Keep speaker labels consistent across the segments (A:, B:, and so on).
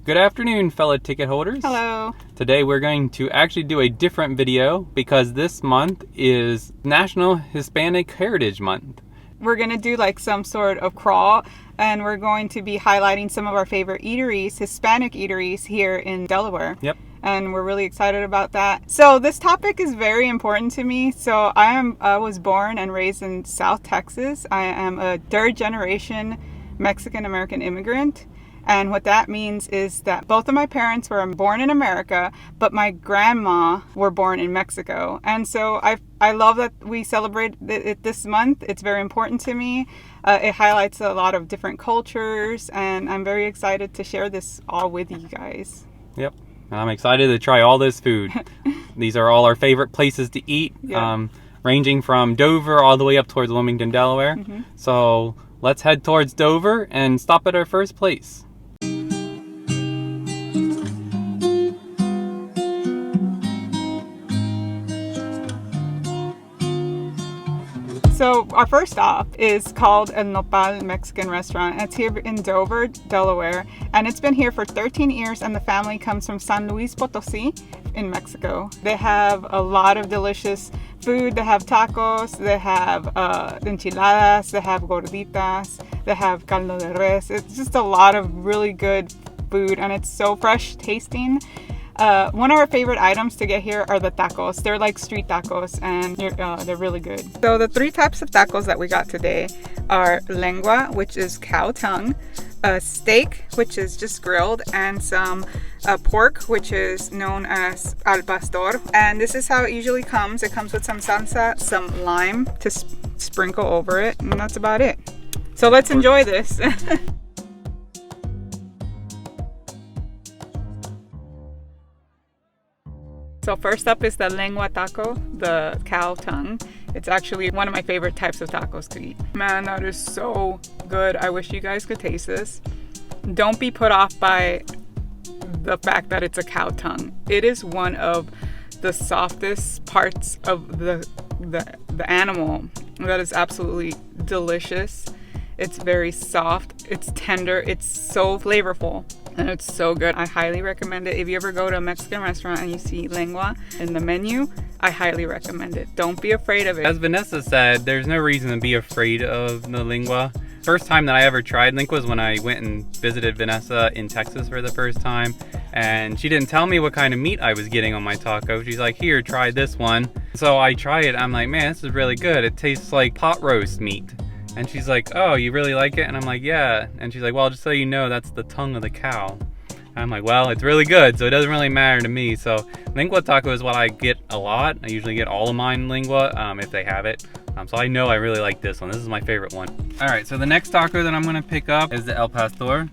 A: Good afternoon, fellow ticket holders.
B: Hello.
A: Today we're going to actually do a different video because this month is National Hispanic Heritage Month.
B: We're going to do like some sort of crawl, and we're going to be highlighting some of our favorite eateries, Hispanic eateries here in Delaware.
A: Yep.
B: And we're really excited about that. So this topic is very important to me. So I was born and raised in South Texas. I am a third generation Mexican-American immigrant. And what that means is that both of my parents were born in America, but my grandma were born in Mexico. And so I love that we celebrate it this month. It's very important to me. It highlights a lot of different cultures, and I'm very excited to share this all with you guys.
A: Yep. And I'm excited to try all this food. These are all our favorite places to eat, ranging from Dover all the way up towards Wilmington, Delaware. Mm-hmm. So let's head towards Dover and stop at our first place.
B: So our first stop is called El Nopal Mexican Restaurant. It's here in Dover, Delaware, and it's been here for 13 years, and the family comes from San Luis Potosí in Mexico. They have a lot of delicious food. They have tacos, they have enchiladas, they have gorditas, they have caldo de res. It's just a lot of really good food, and it's so fresh tasting. One of our favorite items to get here are the tacos. They're like street tacos, and they're really good. So the three types of tacos that we got today are lengua, which is cow tongue, steak, which is just grilled, and some pork, which is known as al pastor. And this is how it usually comes. It comes with some salsa, some lime to sprinkle over it, and that's about it. So let's enjoy this. So first up is the lengua taco, the cow tongue. It's actually one of my favorite types of tacos to eat. Man, that is so good. I wish you guys could taste this. Don't be put off by the fact that it's a cow tongue. It is one of the softest parts of the animal. That is absolutely delicious. It's very soft, it's tender, it's so flavorful, and it's so good. I highly recommend it. If you ever go to a Mexican restaurant and you see lengua in the menu, I highly recommend it. Don't be afraid of it.
A: As Vanessa said, there's no reason to be afraid of the lengua. First time that I ever tried lengua was when I went and visited Vanessa in Texas for the first time, and she didn't tell me what kind of meat I was getting on my taco. She's like, here, try this one. So I try it, I'm like, man, this is really good. It tastes like pot roast meat. And she's like, oh, you really like it? And I'm like, yeah. And she's like, well, just so you know, that's the tongue of the cow. And I'm like, well, it's really good, so it doesn't really matter to me. So lengua taco is what I get a lot. I usually get all of mine lengua if they have it. So I know I really like this one. This is my favorite one. All right, so the next taco that I'm gonna pick up is the El Pastor,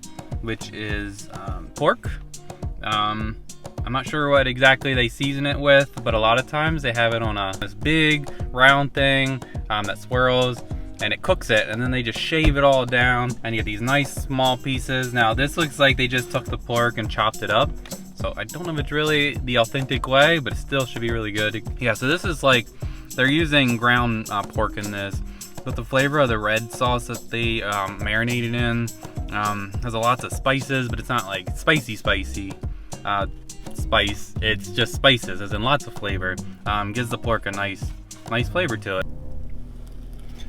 A: which is pork. I'm not sure what exactly they season it with, but a lot of times they have it on this big round thing that swirls, and it cooks it, and then they just shave it all down, and you get these nice small pieces. Now this looks like they just took the pork and chopped it up, so I don't know if it's really the authentic way, but it still should be really good. Yeah, so this is like, they're using ground pork in this, but the flavor of the red sauce that they marinated in has lots of spices, but it's not like spicy spice. It's just spices, as in lots of flavor. Gives the pork a nice flavor to it.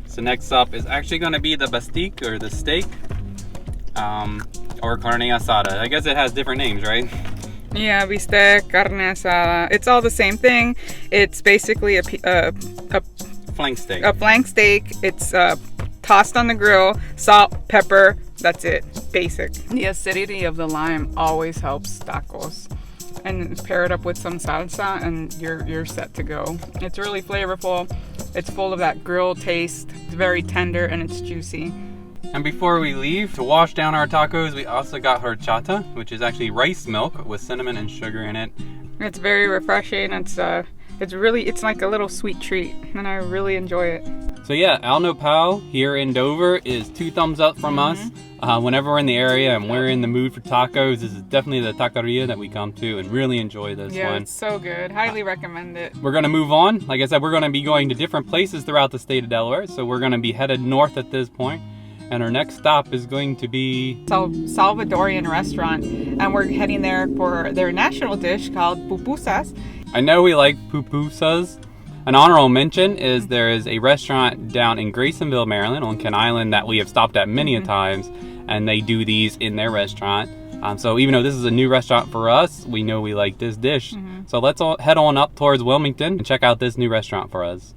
A: So next up is actually going to be the bastique, or the steak, or carne asada. I guess it has different names, right?
B: Yeah, bistec, carne asada. It's all the same thing. It's basically a
A: flank steak.
B: A flank steak. It's tossed on the grill, salt, pepper. That's it. Basic. The acidity of the lime always helps tacos. And pair it up with some salsa, and you're set to go. It's really flavorful. It's full of that grilled taste. It's very tender, and it's juicy.
A: And before we leave, to wash down our tacos, we also got horchata, which is actually rice milk with cinnamon and sugar in it.
B: It's very refreshing. It's like a little sweet treat, and I really enjoy it.
A: So yeah, El Nopal here in Dover is 2 thumbs up from us. Whenever we're in the area and we're in the mood for tacos, this is definitely the taqueria that we come to and really enjoy this one.
B: Yeah, it's so good. Highly recommend it.
A: We're going to move on. Like I said, we're going to be going to different places throughout the state of Delaware. So we're going to be headed north at this point. And our next stop is going to be
B: Salvadorian restaurant, and we're heading there for their national dish called pupusas.
A: I know we like pupusas. An honorable mention is there is a restaurant down in Graysonville, Maryland on Ken Island that we have stopped at many a times, and they do these in their restaurant. So even though this is a new restaurant for us, we know we like this dish. So let's all head on up towards Wilmington and check out this new restaurant for us.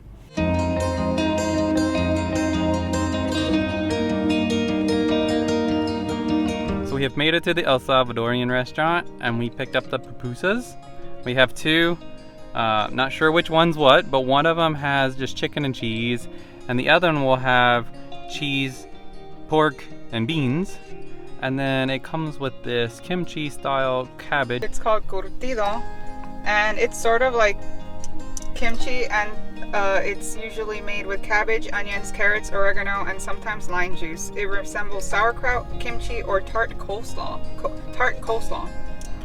A: So we have made it to the El Salvadorian restaurant, and we picked up the pupusas. We have two. Not sure which one's what, but one of them has just chicken and cheese, and the other one will have cheese, pork, and beans. And then it comes with this kimchi style cabbage.
B: It's called curtido, and it's sort of like kimchi, and it's usually made with cabbage, onions, carrots, oregano, and sometimes lime juice. It resembles sauerkraut, kimchi, or tart coleslaw.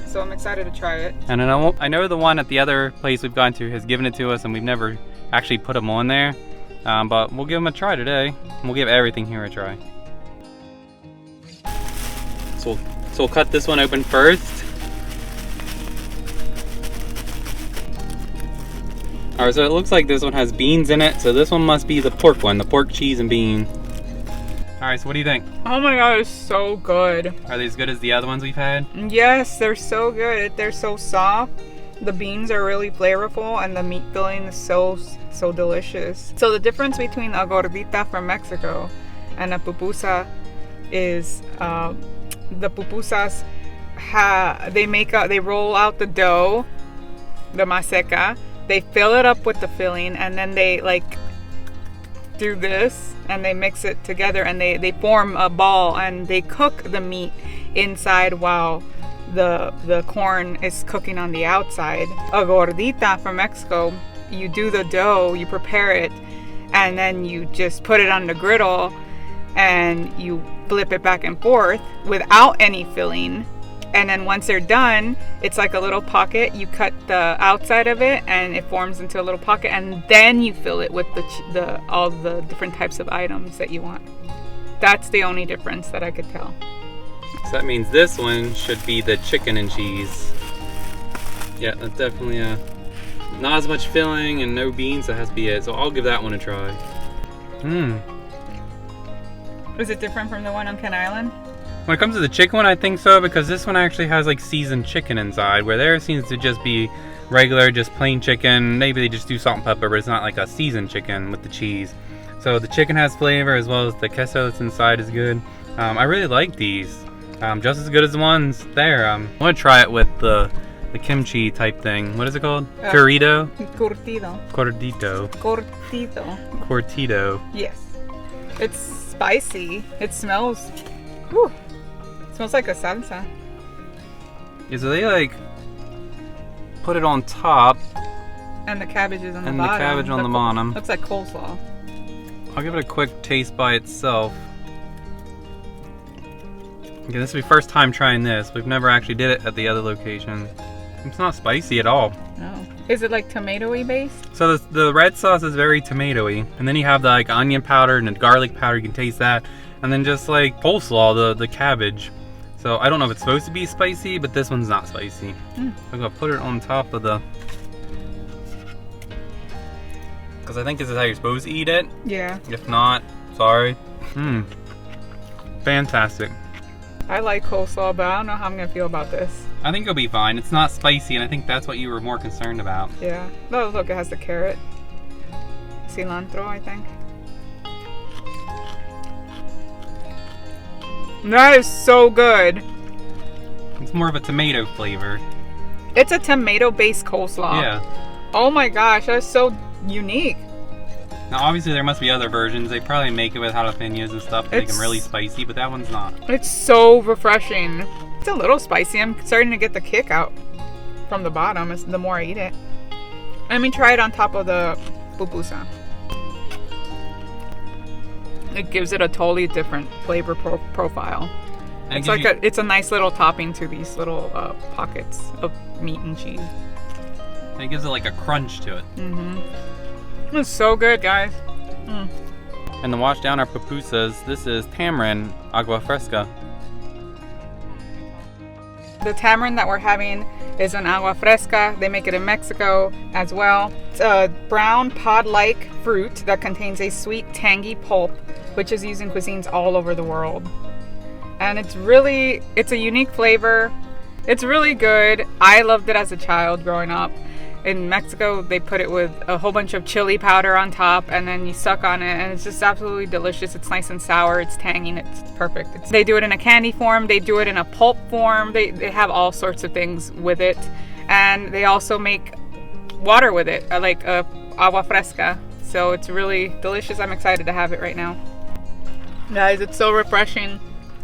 B: So I'm excited to try it.
A: And I know the one at the other place we've gone to has given it to us, and we've never actually put them on there. But we'll give them a try today. We'll give everything here a try. So we'll cut this one open first. Alright, so it looks like this one has beans in it, so this one must be the pork one, the pork, cheese, and bean. Alright, so what do you think?
B: Oh my god, it's so good.
A: Are they as good as the other ones we've had?
B: Yes, they're so good. They're so soft. The beans are really flavorful, and the meat filling is so delicious. So the difference between a gordita from Mexico and a pupusa is the pupusas they roll out the dough, the maseca, they fill it up with the filling, and then they like do this and they mix it together, and they form a ball, and they cook the meat inside while the corn is cooking on the outside. A gordita from Mexico, you do the dough, you prepare it, and then you just put it on the griddle and you flip it back and forth without any filling. And then once they're done, it's like a little pocket. You cut the outside of it and it forms into a little pocket, and then you fill it with all the different types of items that you want. That's the only difference that I could tell.
A: So that means this one should be the chicken and cheese. Yeah, that's definitely not as much filling and no beans. That has to be it. So I'll give that one a try.
B: Is it different from the one on Ken Island?
A: When it comes to the chicken one, I think so, because this one actually has like seasoned chicken inside, where there seems to just be regular, just plain chicken. Maybe they just do salt and pepper, but it's not like a seasoned chicken with the cheese. So the chicken has flavor, as well as the queso that's inside is good. I really like these. Just as good as the ones there. I want to try it with the kimchi type thing. What is it called? Curtido? Curtido.
B: Yes. It's spicy. It smells. Whew. It smells like a salsa.
A: Yeah, so they like put it on top.
B: And the cabbage is on the bottom.
A: And the cabbage on the bottom.
B: Looks like coleslaw.
A: I'll give it a quick taste by itself. Okay, this will be first time trying this. We've never actually did it at the other location. It's not spicy at all.
B: No. Is it like tomato-y based?
A: So the red sauce is very tomatoey, and then you have the like onion powder and the garlic powder. You can taste that, and then just like coleslaw, the cabbage. So I don't know if it's supposed to be spicy, but this one's not spicy. I'm gonna put it on top of the, because I think this is how you're supposed to eat it.
B: Yeah.
A: If not, sorry. Fantastic.
B: I like coleslaw, but I don't know how I'm gonna feel about this.
A: I think it'll be fine. It's not spicy, and I think that's what you were more concerned about.
B: Yeah. No, look, it has the carrot. Cilantro, I think. That is so good.
A: It's more of a tomato flavor.
B: It's a tomato-based coleslaw.
A: Yeah.
B: Oh my gosh, that's so unique.
A: Now, obviously, there must be other versions. They probably make it with jalapenos and stuff to make them really spicy, but that one's not. It's
B: so refreshing. It's a little spicy. I'm starting to get the kick out from the bottom the more I eat it. Let me try it on top of the pupusa. It gives it a totally different flavor profile. It's like it's a nice little topping to these little pockets of meat and cheese.
A: And it gives it like a crunch to it.
B: It's so good, guys.
A: And to wash down our pupusas, this is tamarind agua fresca.
B: The tamarind that we're having is an agua fresca. They make it in Mexico as well. It's a brown pod-like fruit that contains a sweet, tangy pulp, which is used in cuisines all over the world. And it's a unique flavor. It's really good. I loved it as a child growing up. In Mexico, they put it with a whole bunch of chili powder on top, and then you suck on it, and it's just absolutely delicious. It's nice and sour, it's tangy, and it's perfect. They do it in a candy form, they do it in a pulp form, they have all sorts of things with it. And they also make water with it, like agua fresca. So it's really delicious. I'm excited to have it right now. Guys, it's so refreshing.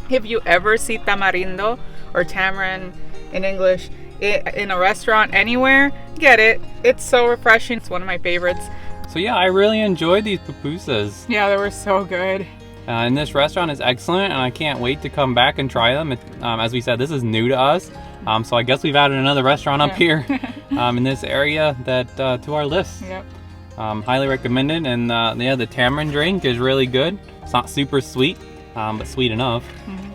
B: If you ever see tamarindo or tamarind in English, in a restaurant anywhere, get it. It's so refreshing. It's one of my favorites.
A: So yeah, I really enjoyed these pupusas.
B: Yeah, they were so good.
A: And this restaurant is excellent, and I can't wait to come back and try them. As we said, this is new to us, so I guess we've added another restaurant up here in this area that to our list.
B: Yep.
A: Highly recommended. And yeah, the tamarind drink is really good. It's not super sweet, but sweet enough.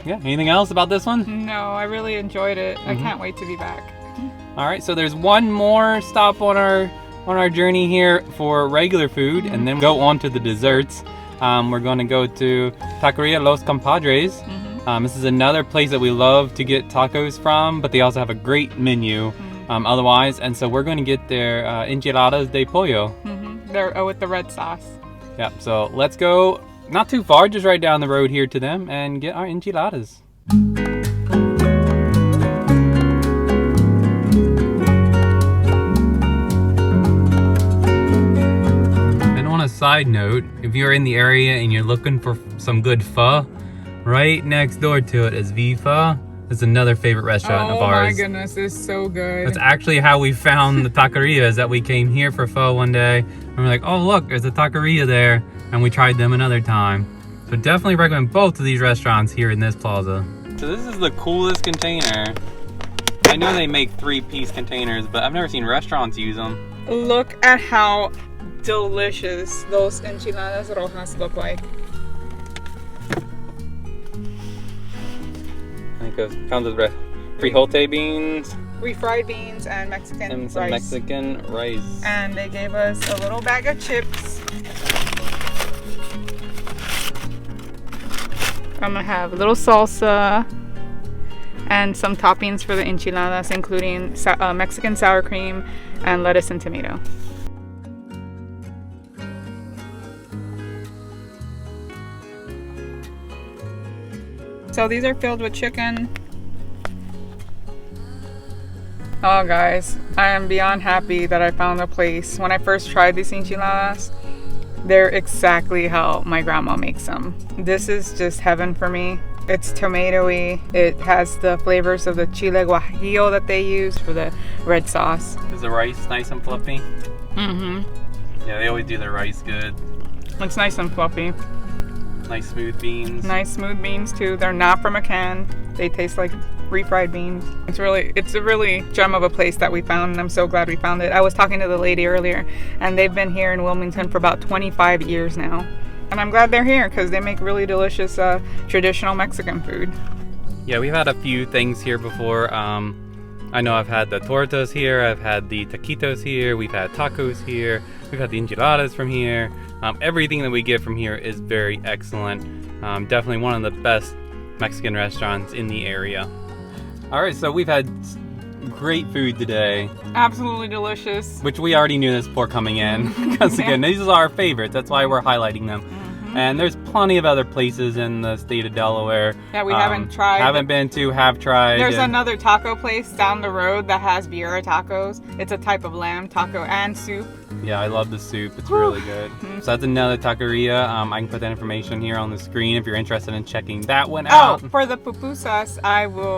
A: Yeah. Anything else about this one?
B: No, I really enjoyed it. I can't wait to be back.
A: All right, so there's one more stop on our journey here for regular food, and then go on to the desserts. We're going to go to Taqueria Los Compadres. This is another place that we love to get tacos from, but they also have a great menu otherwise. And so we're going to get their enchiladas de pollo.
B: They're with the red sauce.
A: Yeah, so let's go not too far, just right down the road here to them and get our enchiladas. On a side note, if you're in the area and you're looking for some good pho, right next door to it is V Pho. It's another favorite restaurant of ours.
B: Oh my goodness, it's so good.
A: That's actually how we found the taqueria, is that we came here for pho one day and we're like, oh look, there's a taqueria there, and we tried them another time. So definitely recommend both of these restaurants here in this plaza. So this is the coolest container. I know they make 3-piece containers, but I've never seen restaurants use them.
B: Look at how delicious those enchiladas rojas look like.
A: I think it comes with frijoles beans,
B: refried beans, and Mexican
A: and some
B: rice.
A: Mexican rice.
B: And they gave us a little bag of chips. I'm gonna have a little salsa and some toppings for the enchiladas, including Mexican sour cream and lettuce and tomato. So these are filled with chicken. Oh guys, I am beyond happy that I found a place. When I first tried these enchiladas, they're exactly how my grandma makes them. This is just heaven for me. It's tomatoey. It has the flavors of the chile guajillo that they use for the red sauce.
A: Is the rice nice and fluffy?
B: Mm-hmm.
A: Yeah, they always do their rice good.
B: Looks nice and fluffy.
A: Nice smooth beans.
B: Nice smooth beans too. They're not from a can. They taste like refried beans. It's a really gem of a place that we found, and I'm so glad we found it. I was talking to the lady earlier, and they've been here in Wilmington for about 25 years now. And I'm glad they're here because they make really delicious traditional Mexican food.
A: Yeah, we've had a few things here before. I know I've had the tortas here, I've had the taquitos here, we've had tacos here, we've had the enchiladas from here. Everything that we get from here is very excellent. Definitely one of the best Mexican restaurants in the area. All right, so we've had great food today.
B: Absolutely delicious.
A: Which we already knew this before coming in. Because again, these are our favorites. That's why we're highlighting them. And there's plenty of other places in the state of Delaware.
B: Yeah, we haven't tried.
A: Haven't been to, have tried.
B: There's another taco place down the road that has Viera tacos. It's a type of lamb taco and soup.
A: Yeah, I love the soup. It's really good. So that's another taqueria. I can put that information here on the screen if you're interested in checking that one out.
B: Oh, for the pupusas,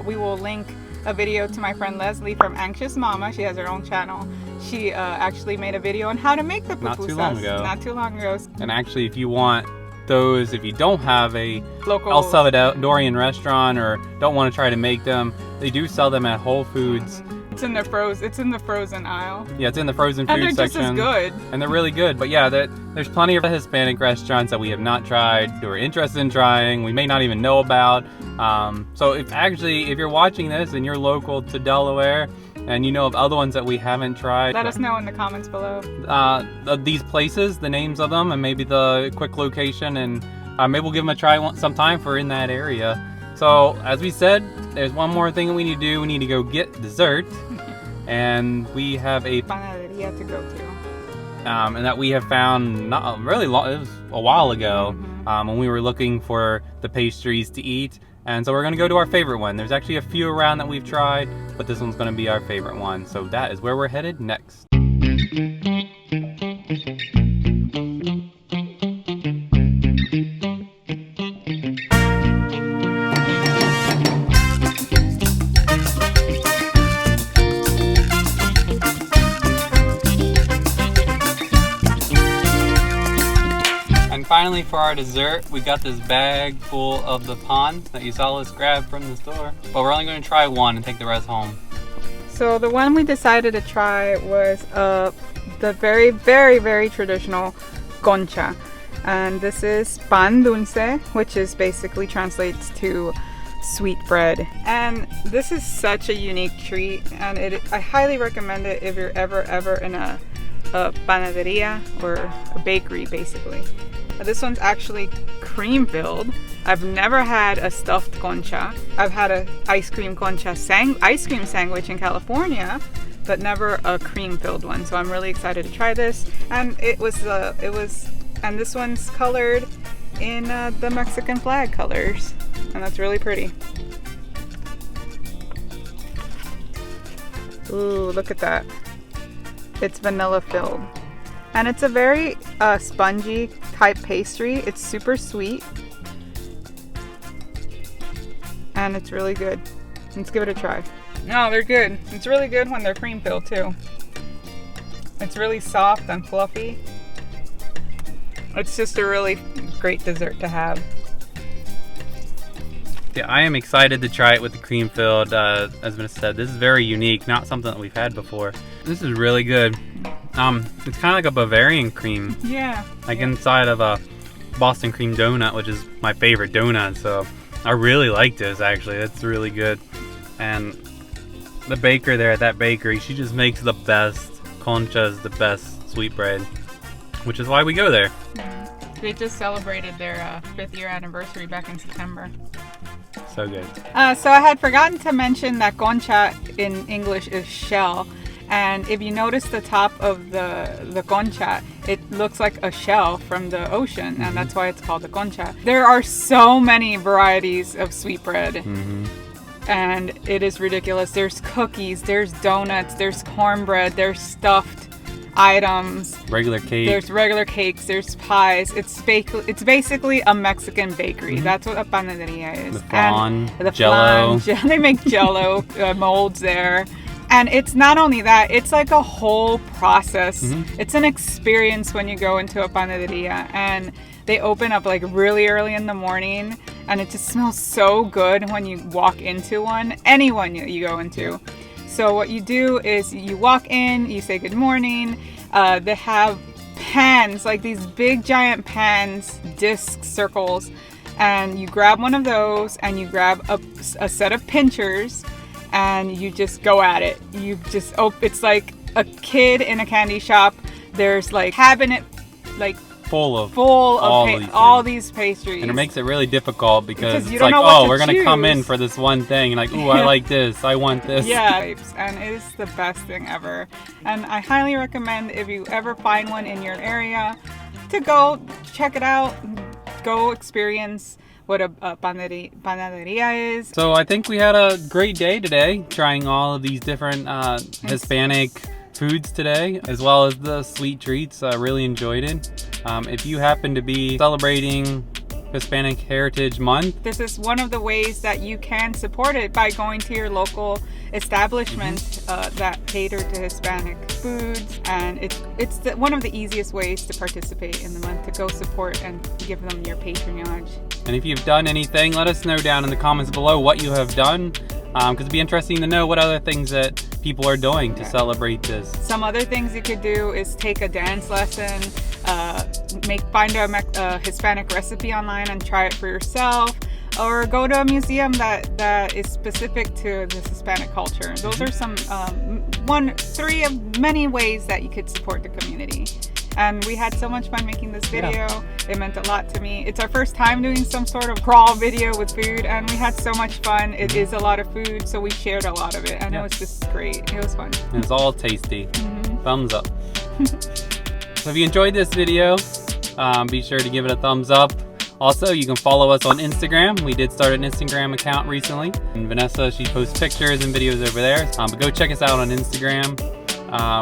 B: we will link a video to my friend Leslie from Anxious Momma. She has her own channel. She actually made a video on how to make the pupusas. Not too long ago.
A: And actually, if you want those, if you don't have a
B: local
A: El Salvadorian restaurant or don't want to try to make them, they do sell them at Whole Foods
B: It's in the frozen aisle.
A: Yeah, it's in the frozen
B: And
A: food
B: they're
A: section.
B: just as good.
A: And they're really good. But yeah, there's plenty of Hispanic restaurants that we have not tried, that we're interested in trying, we may not even know about. So if you're watching this and you're local to Delaware and you know of other ones that we haven't tried,
B: Let us know in the comments below.
A: These places, the names of them, and maybe the quick location, and maybe we'll give them a try sometime if we're in that area. So as we said, there's one more thing that we need to do. We need to go get dessert, and we have a
B: panaderia to go to.
A: And that we have found not really long. It was a while ago when we were looking for the pastries to eat, and so we're gonna go to our favorite one. There's actually a few around that we've tried, but this one's gonna be our favorite one. So that is where we're headed next. Finally, for our dessert, we got this bag full of the pan that you saw us grab from the store. But we're only going to try one and take the rest home.
B: So the one we decided to try was the very, very, very traditional Concha. And this is pan dulce, which is basically translates to sweet bread. And this is such a unique treat, and I highly recommend it if you're ever in a panaderia or a bakery, basically. This one's actually cream filled. I've never had a stuffed concha. I've had a ice cream concha ice cream sandwich in California, but never a cream filled one. So I'm really excited to try this. And and this one's colored in the Mexican flag colors, and that's really pretty. Ooh, look at that. It's vanilla filled. And it's a very spongy type pastry. It's super sweet. And it's really good. Let's give it a try. No, they're good. It's really good when they're cream filled too. It's really soft and fluffy. It's just a really great dessert to have.
A: Yeah, I am excited to try it with the cream filled. As Vanessa said, this is very unique, not something that we've had before. This is really good. It's kind of like a Bavarian cream.
B: Yeah.
A: Like inside of a Boston cream donut, which is my favorite donut. So I really like this, actually. It's really good. And the baker there at that bakery, she just makes the best conchas, the best sweetbread, which is why we go there.
B: They just celebrated their 5th year anniversary back in September.
A: So good.
B: So I had forgotten to mention that concha in English is shell. And if you notice the top of the concha, it looks like a shell from the ocean, and that's why it's called the concha. There are so many varieties of sweetbread, and it is ridiculous. There's cookies, there's donuts, there's cornbread, there's stuffed items.
A: Regular cake.
B: There's regular cakes, there's pies. It's basically a Mexican bakery. That's what a panaderia is.
A: The flan,
B: and the
A: Jell-O.
B: flan, they make Jell-O molds there. And it's not only that, it's like a whole process. It's an experience when you go into a panaderia, and they open up like really early in the morning, and it just smells so good when you walk into one, anyone you go into. So what you do is you walk in, you say good morning. They have pans, like these big giant pans, disc circles, and you grab one of those and you grab a set of pinchers, and you just go at it. You just it's like a kid in a candy shop. There's like cabinet like full of all these pastries.
A: And it makes it really difficult because
B: you
A: it's
B: don't
A: like,
B: know what
A: oh,
B: to
A: we're gonna
B: choose.
A: come in for this one thing, and like, ooh, I like this, I want this.
B: Yeah, and it is the best thing ever. And I highly recommend, if you ever find one in your area, to go check it out, go experience what a panaderia is.
A: So I think we had a great day today, trying all of these different Hispanic foods today, as well as the sweet treats. I really enjoyed it. If you happen to be celebrating Hispanic Heritage Month,
B: this is one of the ways that you can support it, by going to your local establishment that cater to Hispanic foods, and it's one of the easiest ways to participate in the month, to go support and give them your patronage.
A: and if you've done anything, let us know down in the comments below what you have done, because it'd be interesting to know what other things that people are doing to celebrate this.
B: Some other things you could do is take a dance lesson, find a Hispanic recipe online and try it for yourself, or go to a museum that is specific to this Hispanic culture. Those are some three of many ways that you could support the community. And we had so much fun making this video. Yeah. It meant a lot to me. It's our first time doing some sort of crawl video with food, and we had so much fun. It is a lot of food, so we shared a lot of it, and it was just great. It was fun.
A: And it's all tasty. Thumbs up. So if you enjoyed this video, be sure to give it a thumbs up. Also, you can follow us on Instagram. We did start an Instagram account recently. And Vanessa, she posts pictures and videos over there. But go check us out on Instagram.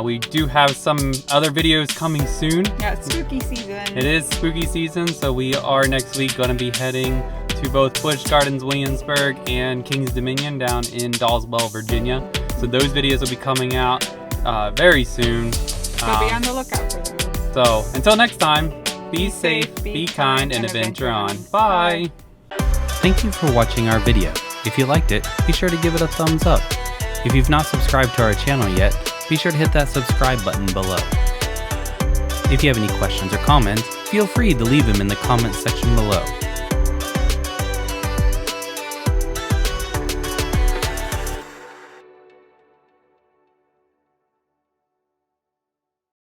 A: We do have some other videos coming soon.
B: Yeah, it's spooky season.
A: It is spooky season, so we are next week going to be heading to both Busch Gardens, Williamsburg, and Kings Dominion down in Dawswell, Virginia. So those videos will be coming out very soon.
B: So be on the lookout for those.
A: So until next time, be safe, be kind, and adventure on. Bye! Thank you for watching our video. If you liked it, be sure to give it a thumbs up. If you've not subscribed to our channel yet, be sure to hit that subscribe button below. If you have any questions or comments, feel free to leave them in the comments section below.